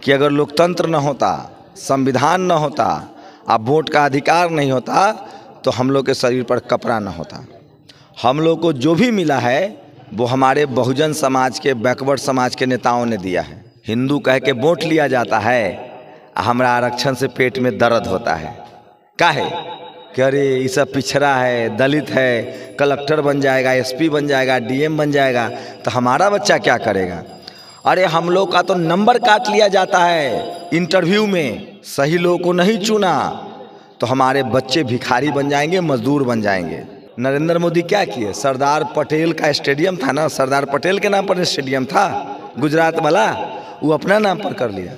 कि अगर लोकतंत्र न होता, संविधान न होता, अब वोट का अधिकार नहीं होता, तो हम लोग के शरीर पर कपड़ा न होता। हम लोग को जो भी मिला है वो हमारे बहुजन समाज के, बैकवर्ड समाज के नेताओं ने दिया है। हिंदू कह के वोट लिया जाता है, हमारा आरक्षण से पेट में दर्द होता है। काहे कि अरे ये सब पिछड़ा है, दलित है, कलेक्टर बन जाएगा, एसपी बन जाएगा, डीएम बन जाएगा, तो हमारा बच्चा क्या करेगा। अरे हम लोग का तो नंबर काट लिया जाता है इंटरव्यू में, सही लोगों को नहीं चुना तो हमारे बच्चे भिखारी बन जाएंगे, मजदूर बन जाएंगे। नरेंद्र मोदी क्या किए, सरदार पटेल का स्टेडियम था ना, सरदार पटेल के नाम पर स्टेडियम था गुजरात वाला, वो अपना नाम पर कर लिया।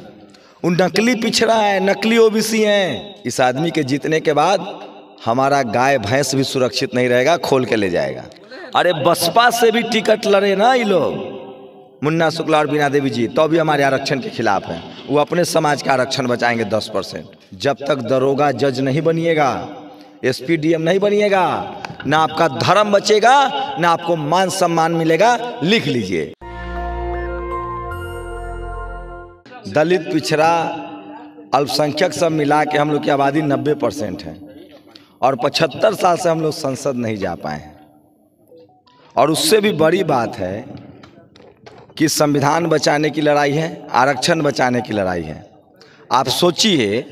वो नकली पिछड़ा है, नकली ओबीसी हैं। इस आदमी के जीतने के बाद हमारा गाय भैंस भी सुरक्षित नहीं रहेगा, खोल के ले जाएगा। अरे बसपा से भी टिकट लड़े ना ये लोग, मुन्ना शुक्ला और बीना देवी जी, तो भी हमारे आरक्षण के खिलाफ हैं। वो अपने समाज का आरक्षण बचाएंगे 10%। जब तक दरोगा जज नहीं बनिएगा, एसपी डीएम नहीं बनिएगा, ना आपका धर्म बचेगा, ना आपको मान सम्मान मिलेगा। लिख लीजिए, दलित, पिछड़ा, अल्पसंख्यक सब मिला के हम लोग की आबादी 90% है और 75 साल से हम लोग संसद नहीं जा पाए हैं। और उससे भी बड़ी बात है कि संविधान बचाने की लड़ाई है, आरक्षण बचाने की लड़ाई है। आप सोचिए,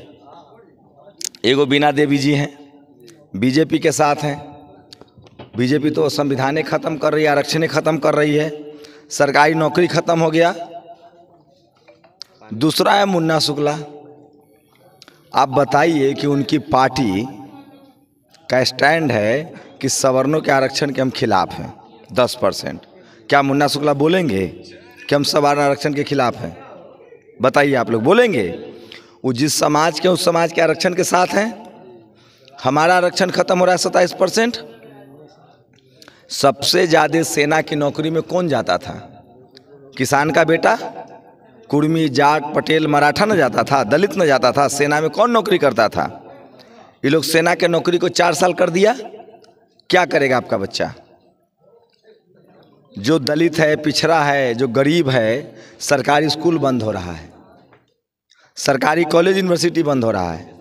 एगो बीना देवी जी हैं, बीजेपी के साथ हैं। बीजेपी तो संविधान ख़त्म कर रही है, आरक्षण ख़त्म कर रही है, सरकारी नौकरी ख़त्म हो गया। दूसरा है मुन्ना शुक्ला। आप बताइए कि उनकी पार्टी का स्टैंड है कि सवर्णों के आरक्षण के हम खिलाफ हैं 10%। क्या मुन्ना शुक्ला बोलेंगे कि हम सवर्ण आरक्षण के खिलाफ हैं? बताइए, आप लोग बोलेंगे? वो जिस समाज के, उस समाज के आरक्षण के साथ हैं। हमारा आरक्षण खत्म हो रहा है 27%। सबसे ज़्यादा सेना की नौकरी में कौन जाता था? किसान का बेटा, कुर्मी, जाट, पटेल, मराठा न जाता था, दलित न जाता था। सेना में कौन नौकरी करता था? ये लोग सेना के नौकरी को 4 साल कर दिया। क्या करेगा आपका बच्चा? जो दलित है, पिछड़ा है, जो गरीब है, सरकारी स्कूल बंद हो रहा है, सरकारी कॉलेज यूनिवर्सिटी बंद हो रहा है।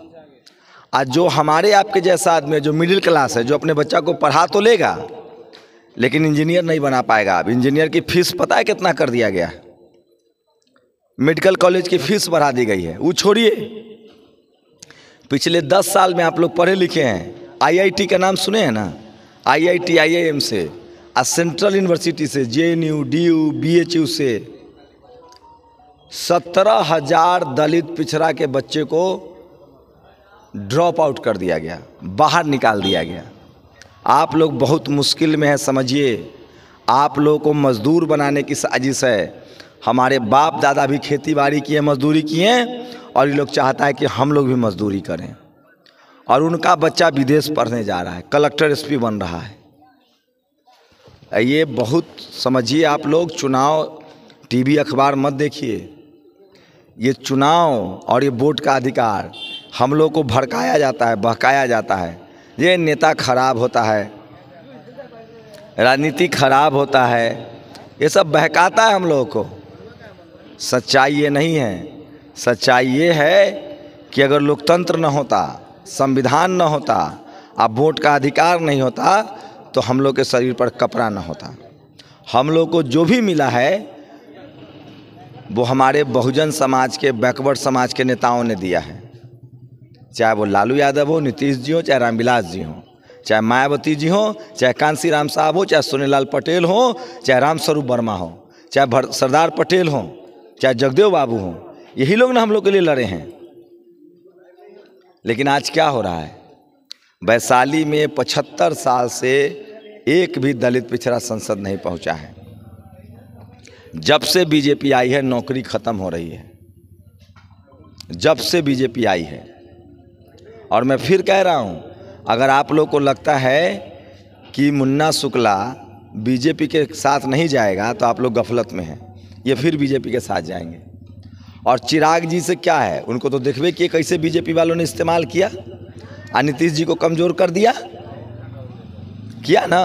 आज जो हमारे आपके जैसा आदमी है, जो मिडिल क्लास है, जो अपने बच्चा को पढ़ा तो लेगा लेकिन इंजीनियर नहीं बना पाएगा। अब इंजीनियर की फीस पता है कितना कर दिया गया है? मेडिकल कॉलेज की फीस बढ़ा दी गई है। वो छोड़िए, पिछले 10 साल में आप लोग पढ़े लिखे हैं, आईआईटी का नाम सुने हैं ना? आईआईटी, आईआईएम से, सेंट्रल यूनिवर्सिटी से, जेएनयू, डीयू, बीएचयू से 17,000 दलित पिछड़ा के बच्चे को ड्रॉप आउट कर दिया गया, बाहर निकाल दिया गया। आप लोग बहुत मुश्किल में है, समझिए। आप लोगों को मजदूर बनाने की साजिश है। हमारे बाप दादा भी खेती बाड़ी किए, मजदूरी किए, और ये लोग चाहता है कि हम लोग भी मजदूरी करें। और उनका बच्चा विदेश पढ़ने जा रहा है, कलेक्टर, एसपी बन रहा है। ये बहुत समझिए आप लोग। चुनाव टीवी अखबार मत देखिए। ये चुनाव और ये वोट का अधिकार हम लोग को भड़काया जाता है, बहकाया जाता है। ये नेता खराब होता है, राजनीति खराब होता है, ये सब बहकाता है हम लोगों को। सच्चाई ये नहीं है। सच्चाई ये है कि अगर लोकतंत्र न होता, संविधान न होता, अब वोट का अधिकार नहीं होता, तो हम लोग के शरीर पर कपड़ा न होता। हम लोग को जो भी मिला है वो हमारे बहुजन समाज के, बैकवर्ड समाज के नेताओं ने दिया है। चाहे वो लालू यादव हो, नीतीश जी हो, चाहे रामविलास जी हो, चाहे मायावती जी हो, चाहे कांसी राम साहब हो, चाहे सोनेलाल पटेल हो, चाहे रामस्वरूप वर्मा हो, चाहे सरदार पटेल हो, चाहे जगदेव बाबू हो, यही लोग ना हम लोग के लिए लड़े हैं। लेकिन आज क्या हो रहा है? वैशाली में 75 साल से एक भी दलित पिछड़ा संसद नहीं पहुंचा है। जब से बीजेपी आई है नौकरी खत्म हो रही है, जब से बीजेपी आई है। और मैं फिर कह रहा हूं, अगर आप लोग को लगता है कि मुन्ना शुक्ला बीजेपी के साथ नहीं जाएगा तो आप लोग गफलत में हैं। ये फिर बीजेपी के साथ जाएंगे। और चिराग जी से क्या है, उनको तो देखबे कि कैसे बीजेपी वालों ने इस्तेमाल किया, नीतीश जी को कमज़ोर कर दिया, किया ना।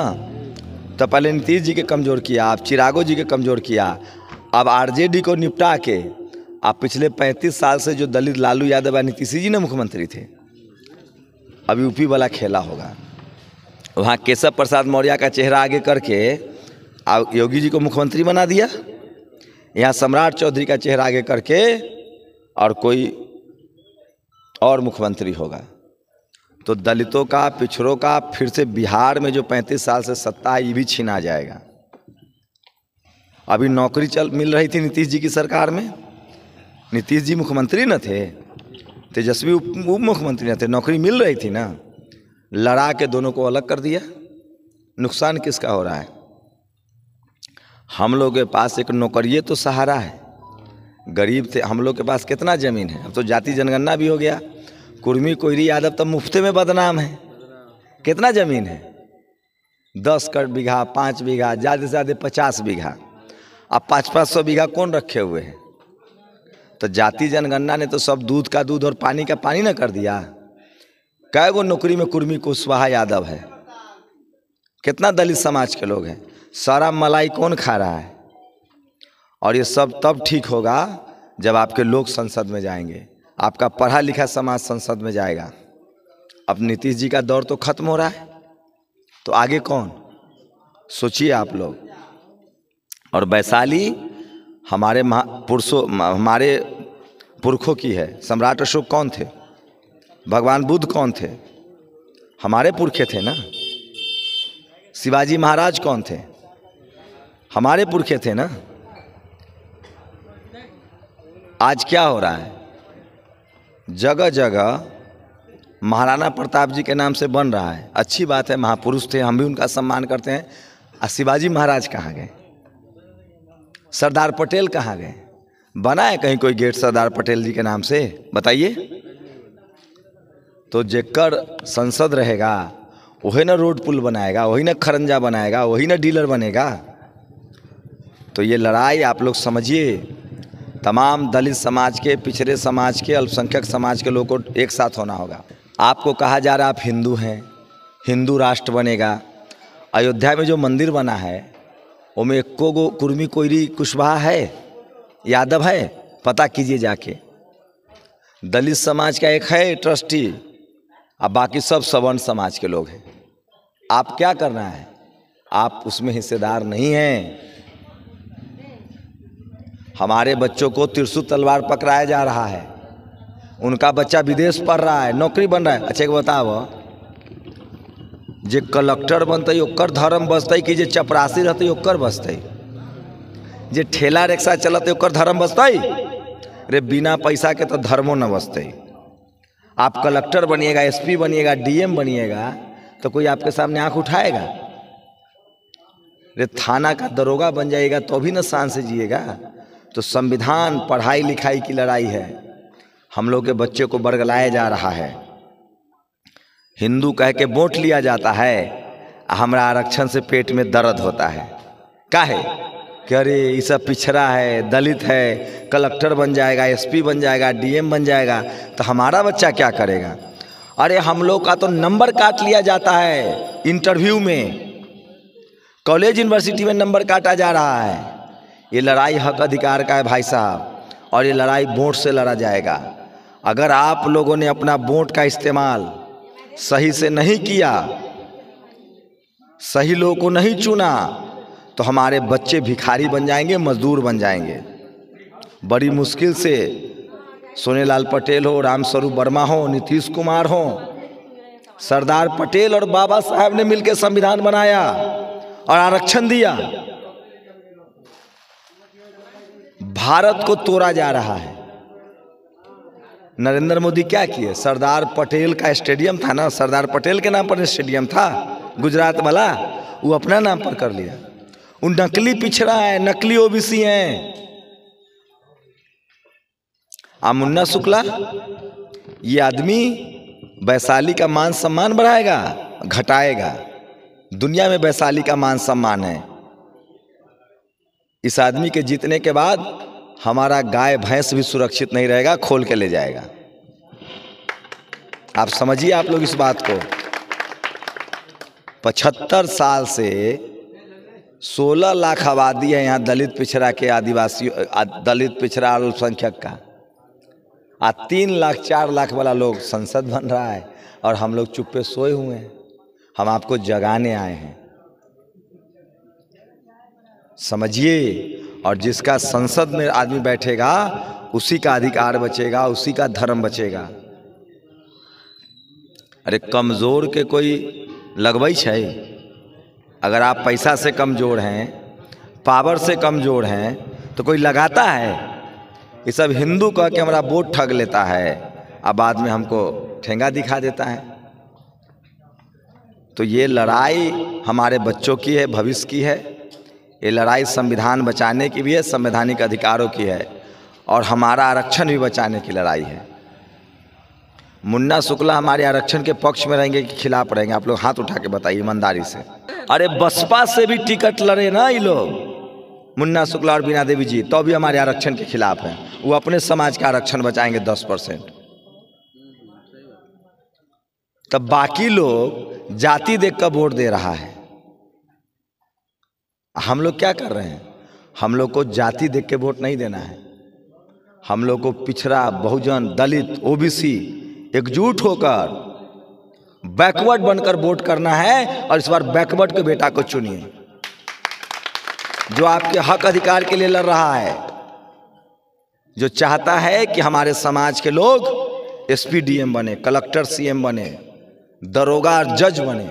तो पहले नीतीश जी के कमज़ोर किया, अब चिरागो जी के कमज़ोर किया, अब आरजेडी को निपटा के आप पिछले 35 साल से जो दलित लालू यादव या नीतीश जी ने मुख्यमंत्री थे, अब यूपी वाला खेला होगा। वहाँ केशव प्रसाद मौर्य का चेहरा आगे करके योगी जी को मुख्यमंत्री बना दिया, यहाँ सम्राट चौधरी का चेहरा आगे करके और कोई और मुख्यमंत्री होगा। तो दलितों का, पिछड़ों का फिर से बिहार में जो 35 साल से सत्ता है, ये भी छीना जाएगा। अभी नौकरी मिल रही थी नीतीश जी की सरकार में, नीतीश जी मुख्यमंत्री न थे, तेजस्वी उप मुख्यमंत्री न थे, नौकरी मिल रही थी ना, लड़ा के दोनों को अलग कर दिया। नुकसान किसका हो रहा है? हम लोग के पास एक नौकरिए तो सहारा है, गरीब थे हम लोग के पास कितना ज़मीन है, अब तो जाति जनगणना भी हो गया। कुर्मी कोयरी यादव तो मुफ्ते में बदनाम है। कितना ज़मीन है? 10 बीघा, 5 बीघा, ज़्यादा से ज़्यादा 50 बीघा। अब 500 बीघा कौन रखे हुए हैं? तो जाति जनगणना ने तो सब दूध का दूध और पानी का पानी ना कर दिया। कै गो नौकरी में कुर्मी कुशवाहा यादव है? कितना दलित समाज के लोग हैं? सारा मलाई कौन खा रहा है? और ये सब तब ठीक होगा जब आपके लोग संसद में जाएंगे, आपका पढ़ा लिखा समाज संसद में जाएगा। अब नीतीश जी का दौर तो खत्म हो रहा है, तो आगे कौन? सोचिए आप लोग। और वैशाली हमारे हमारे पुरखों की है। सम्राट अशोक कौन थे? भगवान बुद्ध कौन थे? हमारे पुरखे थे ना। शिवाजी महाराज कौन थे? हमारे पुरखे थे ना। आज क्या हो रहा है? जगह जगह महाराणा प्रताप जी के नाम से बन रहा है। अच्छी बात है, महापुरुष थे, हम भी उनका सम्मान करते हैं। शिवाजी महाराज कहाँ गए? सरदार पटेल कहाँ गए? बना है कहीं कोई गेट सरदार पटेल जी के नाम से? बताइए। तो जेकर संसद रहेगा वही ना रोड पुल बनाएगा, वही ना खरंजा बनाएगा, वही ना डीलर बनेगा। तो ये लड़ाई आप लोग समझिए, तमाम दलित समाज के, पिछड़े समाज के, अल्पसंख्यक समाज के लोगों को एक साथ होना होगा। आपको कहा जा रहा है आप हिंदू हैं, हिंदू राष्ट्र बनेगा। अयोध्या में जो मंदिर बना है उसमें एको गो कुर्मी कोयरी कुशवाहा है, यादव है? पता कीजिए जाके। दलित समाज का एक है ट्रस्टी, अब बाकी सब सवर्ण समाज के लोग हैं। आप क्या करना है? आप उसमें हिस्सेदार नहीं हैं। हमारे बच्चों को त्रिशूल तलवार पकड़ाया जा रहा है, उनका बच्चा विदेश पढ़ रहा है, नौकरी बन रहा है। अच्छा बताओ, जे कलेक्टर बनते ओकर धर्म बचते कि जे चपरासी रहते ओकर बचते? जे ठेला रिक्शा चलते ओकर धर्म बचते? रे बिना पैसा के तो धर्मों न बचते। आप कलेक्टर बनिएगा, एसपी बनिएगा, डीएम बनिएगा तो कोई आपके सामने आंख उठाएगा? रे थाना का दरोगा बन जाएगा तो भी न शान से जिएगा। तो संविधान, पढ़ाई लिखाई की लड़ाई है। हम लोग के बच्चे को बरगलाया जा रहा है, हिंदू कह के वोट लिया जाता है, हमारा आरक्षण से पेट में दर्द होता है। काहे कि अरे ये सब पिछड़ा है, दलित है, कलेक्टर बन जाएगा, एसपी बन जाएगा, डीएम बन जाएगा तो हमारा बच्चा क्या करेगा? अरे हम लोग का तो नंबर काट लिया जाता है इंटरव्यू में, कॉलेज यूनिवर्सिटी में नंबर काटा जा रहा है। ये लड़ाई हक अधिकार का है भाई साहब, और ये लड़ाई वोट से लड़ा जाएगा। अगर आप लोगों ने अपना वोट का इस्तेमाल सही से नहीं किया, सही लोगों को नहीं चुना, तो हमारे बच्चे भिखारी बन जाएंगे, मजदूर बन जाएंगे। बड़ी मुश्किल से सोनेलाल पटेल हो, रामस्वरूप वर्मा हो, नीतीश कुमार हो, सरदार पटेल और बाबा साहब ने मिलकर संविधान बनाया और आरक्षण दिया। भारत को तोड़ा जा रहा है। नरेंद्र मोदी क्या किए? सरदार पटेल का स्टेडियम था ना, सरदार पटेल के नाम पर स्टेडियम था गुजरात वाला, वो अपना नाम पर कर लिया। वो नकली पिछड़ा है, नकली ओबीसी हैं। मुन्ना शुक्ला, ये आदमी वैशाली का मान सम्मान बढ़ाएगा, घटाएगा? दुनिया में वैशाली का मान सम्मान है। इस आदमी के जीतने के बाद हमारा गाय भैंस भी सुरक्षित नहीं रहेगा, खोल के ले जाएगा। आप समझिए आप लोग इस बात को। 75 साल से 16 लाख आबादी है यहाँ दलित पिछड़ा के, आदिवासी दलित पिछड़ा अल्पसंख्यक का। 3 लाख 4 लाख वाला लोग संसद बन रहा है और हम लोग चुप्पे सोए हुए हैं। हम आपको जगाने आए हैं, समझिए। और जिसका संसद में आदमी बैठेगा उसी का अधिकार बचेगा, उसी का धर्म बचेगा। अरे कमज़ोर के कोई लगवई है? अगर आप पैसा से कमज़ोर हैं, पावर से कमज़ोर हैं, तो कोई लगाता है? ये सब हिंदू कह के हमारा वोट ठग लेता है, अब बाद में हमको ठेंगा दिखा देता है। तो ये लड़ाई हमारे बच्चों की है, भविष्य की है। ये लड़ाई संविधान बचाने की भी है, संवैधानिक अधिकारों की है, और हमारा आरक्षण भी बचाने की लड़ाई है। मुन्ना शुक्ला हमारे आरक्षण के पक्ष में रहेंगे कि खिलाफ रहेंगे? आप लोग हाथ उठा के बताइए ईमानदारी से। अरे बसपा से भी टिकट लड़े ना ये लोग, मुन्ना शुक्ला और बीना देवी जी, तो भी हमारे आरक्षण के खिलाफ हैं। वो अपने समाज का आरक्षण बचाएंगे 10%। तब बाकी लोग जाति देख कर वोट दे रहा है। हम लोग क्या कर रहे हैं? हम लोग को जाति देख के वोट नहीं देना है। हम लोग को पिछड़ा, बहुजन, दलित, ओबीसी एकजुट होकर बैकवर्ड बनकर वोट करना है। और इस बार बैकवर्ड के बेटा को चुनिए, जो आपके हक अधिकार के लिए लड़ रहा है, जो चाहता है कि हमारे समाज के लोग एसपीडीएम बने, कलेक्टर सीएम बने, दरोगा जज बने।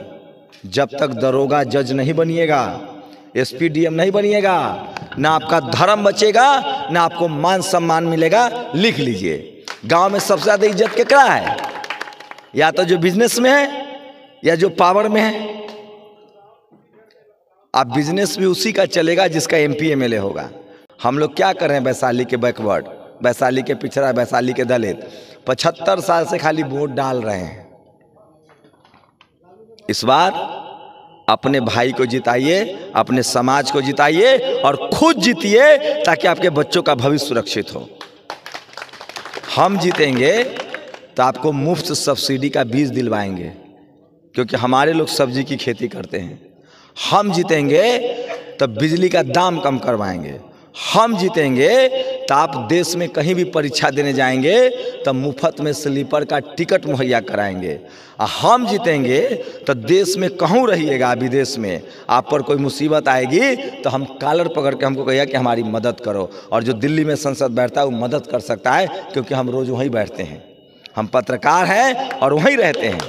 जब तक दरोगा जज नहीं बनिएगा, एसपीडीएम नहीं बनिएगा, ना आपका धर्म बचेगा, ना आपको मान सम्मान मिलेगा। लिख लीजिए, गांव में सबसे ज्यादा इज्जत केकरा है? या तो जो बिजनेस में है या जो पावर में है। अब बिजनेस भी उसी का चलेगा जिसका एमपी एमएलए होगा। हम लोग क्या कर रहे हैं? वैशाली के बैकवर्ड, वैशाली के पिछड़ा, वैशाली के दलित 75 साल से खाली वोट डाल रहे हैं। इस बार अपने भाई को जिताइए, अपने समाज को जिताइए और खुद जीतिए, ताकि आपके बच्चों का भविष्य सुरक्षित हो। हम जीतेंगे तो आपको मुफ्त सब्सिडी का बीज दिलवाएंगे, क्योंकि हमारे लोग सब्जी की खेती करते हैं। हम जीतेंगे तो बिजली का दाम कम करवाएंगे। हम जीतेंगे तो आप देश में कहीं भी परीक्षा देने जाएंगे तो मुफ्त में स्लीपर का टिकट मुहैया कराएंगे। हम जीतेंगे तो देश में कहूँ रहिएगा, विदेश में आप पर कोई मुसीबत आएगी तो हम कॉलर पकड़ के हमको कहिए कि हमारी मदद करो। और जो दिल्ली में संसद बैठता है वो मदद कर सकता है, क्योंकि हम रोज़ वहीं बैठते हैं। हम पत्रकार हैं और वहीं रहते हैं।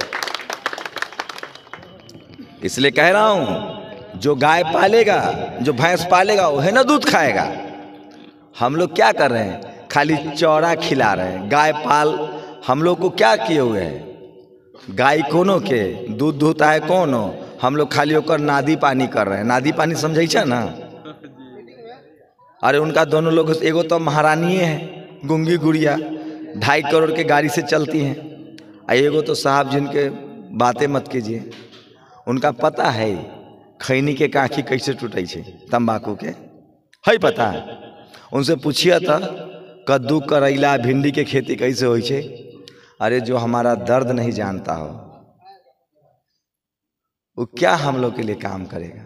इसलिए कह रहा हूँ, जो गाय पालेगा, जो भैंस पालेगा, वही ना दूध खाएगा। हम लोग क्या कर रहे हैं? खाली चौरा खिला रहे हैं। गाय पाल हम लोग को क्या किए हुए हैं? गाय कोनो के दूध दूहता है कोनो, हम लोग खाली होकर नादी पानी कर रहे हैं। नादी पानी समझे छा ना? अरे उनका दोनों लोग, एगो तो महारानी है गुंगी गुड़िया, 2.5 करोड़ के गाड़ी से चलती हैं। एगो तो साहब जिनके बातें मत कीजिए, उनका पता है खैनी के काखी कैसे टूटे छे, तंबाकू के है पता है। उनसे पूछिए था कद्दू, करैला, भिंडी के खेती कैसे होई छे। अरे जो हमारा दर्द नहीं जानता हो वो क्या हम लोग के लिए काम करेगा?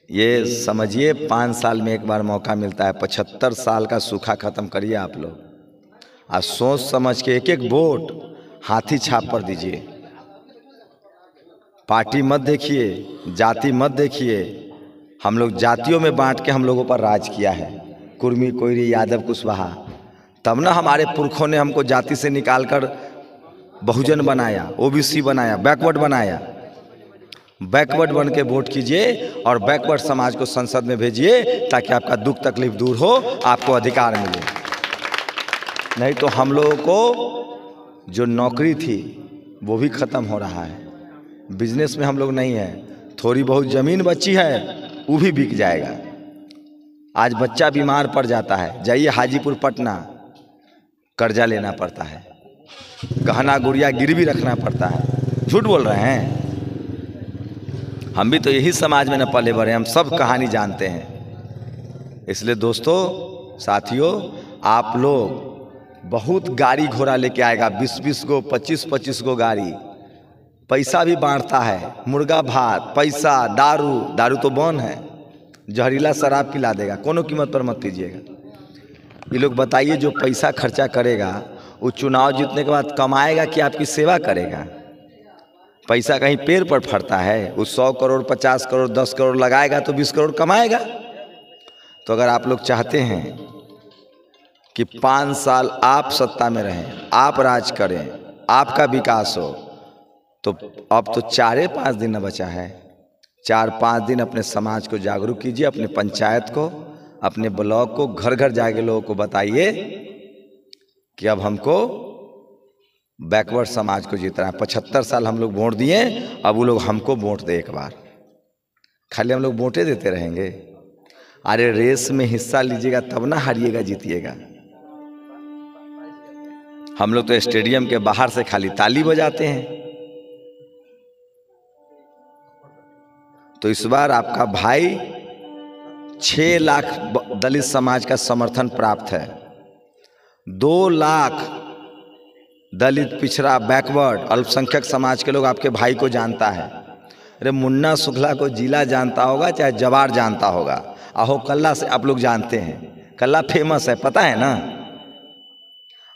ये समझिए, 5 साल में एक बार मौका मिलता है। 75 साल का सूखा खत्म करिए आप लोग। आज सोच समझ के एक एक वोट हाथी छाप पर दीजिए। पार्टी मत देखिए, जाति मत देखिए। हम लोग जातियों में बांट के हम लोगों पर राज किया है, कुर्मी, कोयरी, यादव, कुशवाहा। तब ना हमारे पुरखों ने हमको जाति से निकालकर बहुजन बनाया, ओबीसी बनाया, बैकवर्ड बनाया। बैकवर्ड बन के वोट कीजिए और बैकवर्ड समाज को संसद में भेजिए, ताकि आपका दुख तकलीफ दूर हो, आपको अधिकार मिले। नहीं तो हम लोगों को जो नौकरी थी वो भी ख़त्म हो रहा है। बिजनेस में हम लोग नहीं हैं। थोड़ी बहुत ज़मीन बची है वो भी बिक जाएगा। आज बच्चा बीमार पड़ जाता है, जाइए हाजीपुर, पटना, कर्जा लेना पड़ता है, गहना गुड़िया गिरवी रखना पड़ता है। झूठ बोल रहे हैं? हम भी तो यही समाज में न पले बढ़े, हम सब कहानी जानते हैं। इसलिए दोस्तों, साथियों, आप लोग बहुत गाड़ी घोड़ा लेके आएगा, 20-20 गो, 25-25 गो गाड़ी, पैसा भी बांटता है, मुर्गा भात, पैसा, दारू, दारू तो बंद है, जहरीला शराब पिला देगा, कोनो कीमत पर मत पीजिएगा। ये लोग बताइए जो पैसा खर्चा करेगा वो चुनाव जीतने के बाद कमाएगा कि आपकी सेवा करेगा? पैसा कहीं पेड़ पर फरता है? वो 100 करोड़ 50 करोड़ 10 करोड़ लगाएगा तो 20 करोड़ कमाएगा। तो अगर आप लोग चाहते हैं कि 5 साल आप सत्ता में रहें, आप राज करें, आपका विकास हो, तो अब तो 4-5 दिन न बचा है। 4-5 दिन अपने समाज को जागरूक कीजिए, अपने पंचायत को, अपने ब्लॉक को, घर घर जाके लोगों को बताइए कि अब हमको बैकवर्ड समाज को जीतना है। 75 साल हम लोग वोट दिए, अब वो लोग हमको वोट दे एक बार। खाली हम लोग वोटें देते रहेंगे? अरे रेस में हिस्सा लीजिएगा तब ना हारिएगा जीतिएगा। हम लोग तो स्टेडियम के बाहर से खाली ताली बजाते हैं। तो इस बार आपका भाई 6 लाख दलित समाज का समर्थन प्राप्त है। 2 लाख दलित, पिछड़ा, बैकवर्ड, अल्पसंख्यक समाज के लोग आपके भाई को जानता है। अरे मुन्ना शुक्ला को जिला जानता होगा चाहे जवार जानता होगा, आहो कल्ला से आप लोग जानते हैं, कल्ला फेमस है, पता है ना?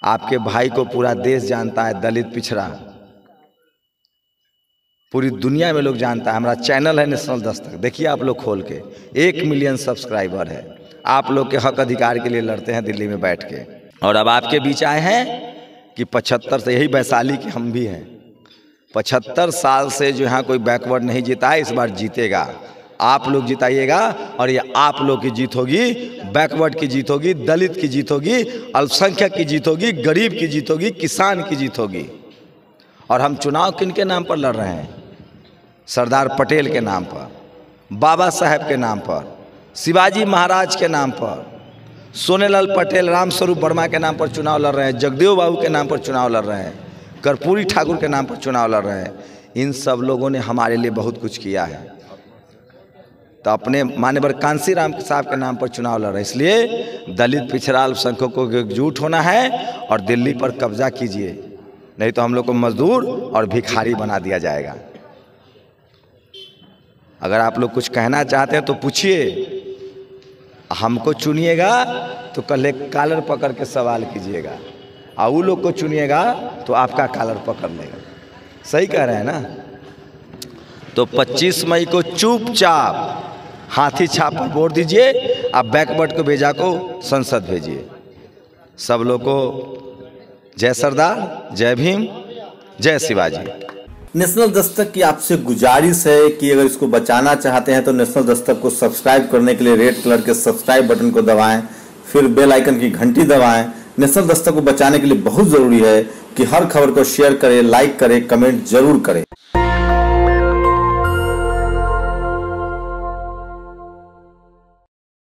आपके भाई को पूरा देश जानता है, दलित, पिछड़ा, पूरी दुनिया में लोग जानता है। हमारा चैनल है नेशनल दस्तक, देखिए आप लोग खोल के, 1 मिलियन सब्सक्राइबर है। आप लोग के हक अधिकार के लिए लड़ते हैं दिल्ली में बैठ के, और अब आपके बीच आए हैं कि 75 से, यही वैशाली के हम भी हैं, 75 साल से जो यहाँ कोई बैकवर्ड नहीं जीता है, इस बार जीतेगा। आप लोग जिताइएगा और ये आप लोग की जीत होगी, बैकवर्ड की जीत होगी, दलित की जीत होगी, अल्पसंख्यक की जीत होगी, गरीब की जीत होगी, किसान की जीत होगी। और हम चुनाव किन के नाम पर लड़ रहे हैं? सरदार पटेल के नाम पर, बाबा साहेब के नाम पर, शिवाजी महाराज के नाम पर, सोनेलाल पटेल, रामस्वरूप वर्मा के नाम पर चुनाव लड़ रहे हैं, जगदेव बाबू के नाम पर चुनाव लड़ रहे हैं, कर्पूरी ठाकुर के नाम पर चुनाव लड़ रहे हैं। इन सब लोगों ने हमारे लिए बहुत कुछ किया है। तो अपने माननीय कांसी राम साहब के नाम पर चुनाव लड़ रहे हैं। इसलिए दलित, पिछड़ा, अल्पसंख्यकों को एकजुट होना है और दिल्ली पर कब्जा कीजिए, नहीं तो हम लोग को मजदूर और भिखारी बना दिया जाएगा। अगर आप लोग कुछ कहना चाहते हैं तो पूछिए, हमको चुनिएगा तो कल एक कॉलर पकड़ के सवाल कीजिएगा, और वो लोग को चुनिएगा तो आपका कॉलर पकड़ लेगा। सही कह रहे हैं ना? तो 25 मई को चुपचाप हाथी छाप पर वोट दीजिए, आप बैकवर्ड को भेजा को संसद भेजिए। सब लोग को जय सरदार, जय भीम, जय शिवाजी। नेशनल दस्तक की आपसे गुजारिश है कि अगर इसको बचाना चाहते हैं तो नेशनल दस्तक को सब्सक्राइब करने के लिए रेड कलर के सब्सक्राइब बटन को दबाएं, फिर बेल आइकन की घंटी दबाएं। नेशनल दस्तक को बचाने के लिए बहुत जरूरी है कि हर खबर को शेयर करें, लाइक करें, कमेंट जरूर करें।